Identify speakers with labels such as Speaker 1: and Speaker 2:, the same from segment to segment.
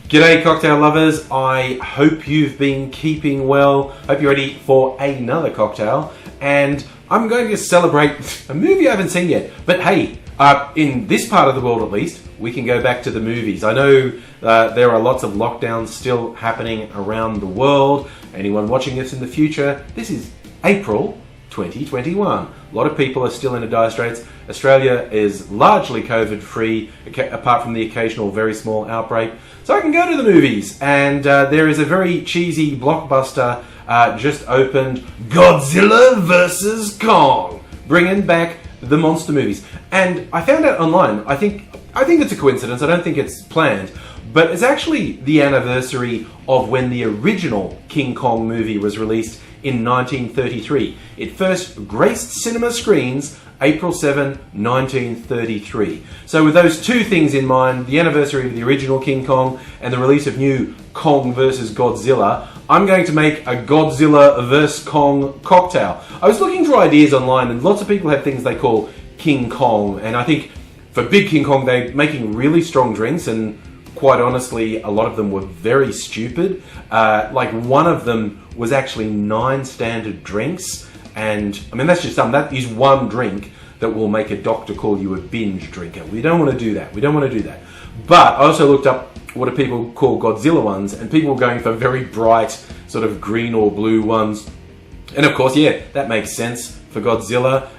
Speaker 1: G'day cocktail lovers, I hope you've been keeping well. Hope you're ready for another cocktail. And I'm going to celebrate a movie I haven't seen yet. But hey, in this part of the world at least, we can go back to the movies. I know there are lots of lockdowns still happening around the world. Anyone watching this in the future, this is April 2021. A lot of people are still in dire straits. Australia is largely COVID-free, apart from the occasional very small outbreak. So I can go to the movies, and there is a very cheesy blockbuster just opened, Godzilla vs. Kong, bringing back the monster movies. And I found out online, I think it's a coincidence, I don't think it's planned, but it's actually the anniversary of when the original King Kong movie was released in 1933. It first graced cinema screens April 7, 1933. So with those two things in mind, the anniversary of the original King Kong and the release of new Kong vs. Godzilla, I'm going to make a Godzilla vs. Kong cocktail. I was looking for ideas online, and lots of people have things they call King Kong, and I think for Big King Kong they're making really strong drinks, and quite honestly a lot of them were very stupid. Like one of them was actually 9 standard drinks, and I mean that's just something, that is one drink that will make a doctor call you a binge drinker. We don't want to do that. We don't want to do that. But I also looked up what do people call Godzilla ones, and people were going for very bright sort of green or blue ones. And of course, yeah, that makes sense for Godzilla.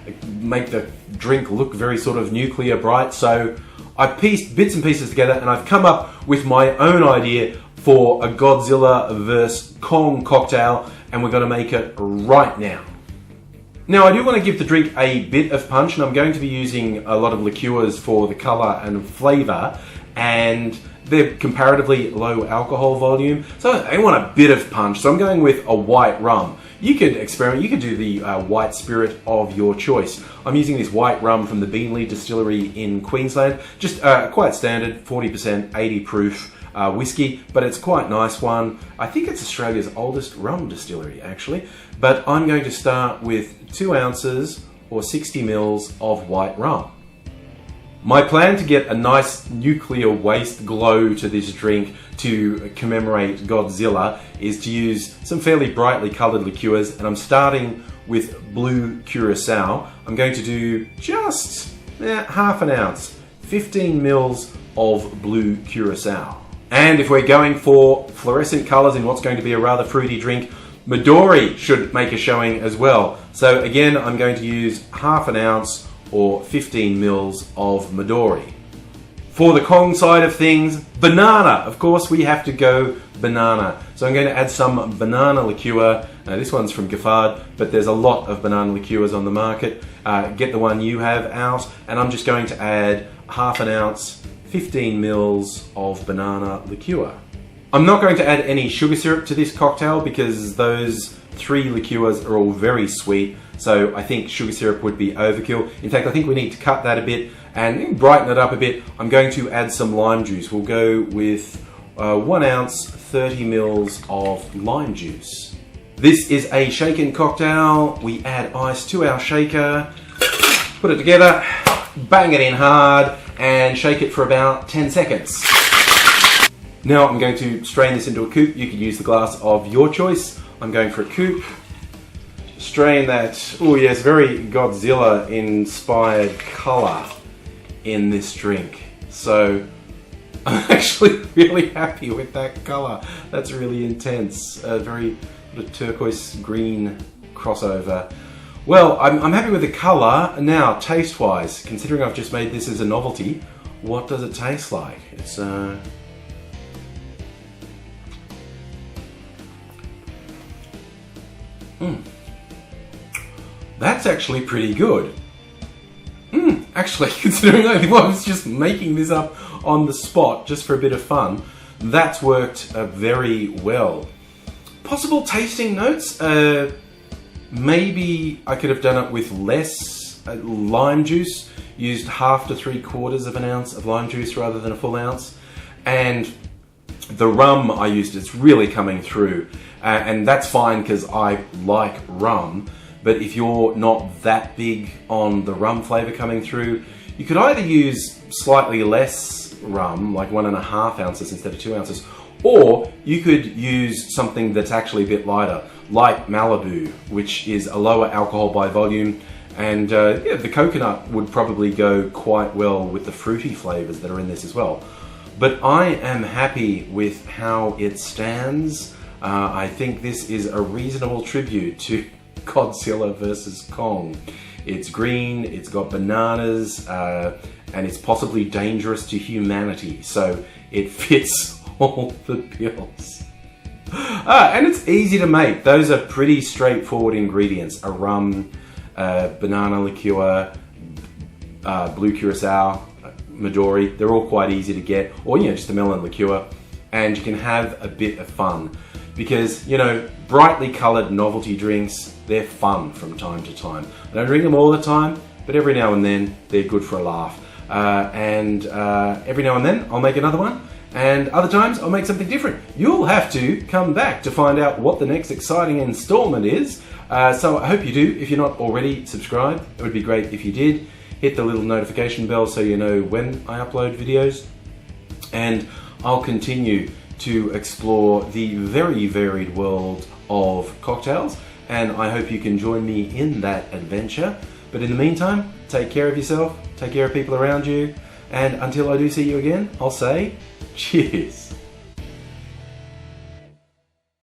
Speaker 1: Make the drink look very sort of nuclear bright. So I pieced bits and pieces together, and I've come up with my own idea for a Godzilla vs. Kong cocktail, and we're going to make it right now. Now, I do want to give the drink a bit of punch, and I'm going to be using a lot of liqueurs for the colour and flavour, and they're comparatively low alcohol volume, so I want a bit of punch, so I'm going with a white rum. You could experiment, you could do the white spirit of your choice. I'm using this white rum from the Beanley Distillery in Queensland, just quite standard, 40%, 80 proof whiskey, but it's quite a nice one. I think it's Australia's oldest rum distillery actually, but I'm going to start with 2 ounces or 60 mils of white rum. My plan to get a nice nuclear waste glow to this drink to commemorate Godzilla is to use some fairly brightly coloured liqueurs, and I'm starting with blue curacao. I'm going to do just half an ounce, 15 mils of blue curacao. And if we're going for fluorescent colours in what's going to be a rather fruity drink, midori should make a showing as well. So again, I'm going to use half an ounce or 15 mils of midori. For the Kong side of things, banana. Of course, we have to go banana. So I'm going to add some banana liqueur. This one's from Giffard, but there's a lot of banana liqueurs on the market. Get the one you have out, and I'm just going to add half an ounce, 15 mils of banana liqueur. I'm not going to add any sugar syrup to this cocktail because those 3 liqueurs are all very sweet, so I think sugar syrup would be overkill. In fact, I think we need to cut that a bit and brighten it up a bit. I'm going to add some lime juice. We'll go with 1 ounce, 30 mils of lime juice. This is a shaken cocktail. We add ice to our shaker, put it together, bang it in hard, and shake it for about 10 seconds. Now I'm going to strain this into a coupe. You can use the glass of your choice. I'm going for a coupe. Strain that, oh yes, very Godzilla inspired colour in this drink. So I'm actually really happy with that colour. That's really intense. A very sort of turquoise green crossover. Well, I'm happy with the colour. Now, taste-wise, considering I've just made this as a novelty, what does it taste like? It's That's actually pretty good. Actually, considering I was just making this up on the spot just for a bit of fun, that's worked very well. Possible tasting notes? Maybe I could have done it with less lime juice, used half to 3/4 of an ounce of lime juice rather than a full ounce. And the rum I used, it's really coming through. And that's fine because I like rum. But if you're not that big on the rum flavour coming through, you could either use slightly less rum, like 1.5 ounces instead of 2 ounces. Or you could use something that's actually a bit lighter, like Malibu, which is a lower alcohol by volume. And yeah, the coconut would probably go quite well with the fruity flavors that are in this as well. But I am happy with how it stands. I think this is a reasonable tribute to Godzilla vs. Kong. It's green, it's got bananas, and it's possibly dangerous to humanity. So it fits all the bills. And it's easy to make. Those are pretty straightforward ingredients. A rum, banana liqueur, blue curacao, midori. They're all quite easy to get. Or, you know, just a melon liqueur. And you can have a bit of fun. Because, you know, brightly coloured novelty drinks, they're fun from time to time. I don't drink them all the time, but every now and then they're good for a laugh. Every now and then I'll make another one. And other times I'll make something different. You'll have to come back to find out what the next exciting installment is. So I hope you do. If you're not already subscribed, it would be great if you did. Hit the little notification bell so you know when I upload videos. And I'll continue to explore the very varied world of cocktails. And I hope you can join me in that adventure. But in the meantime, take care of yourself, take care of people around you. And until I do see you again, I'll say cheers.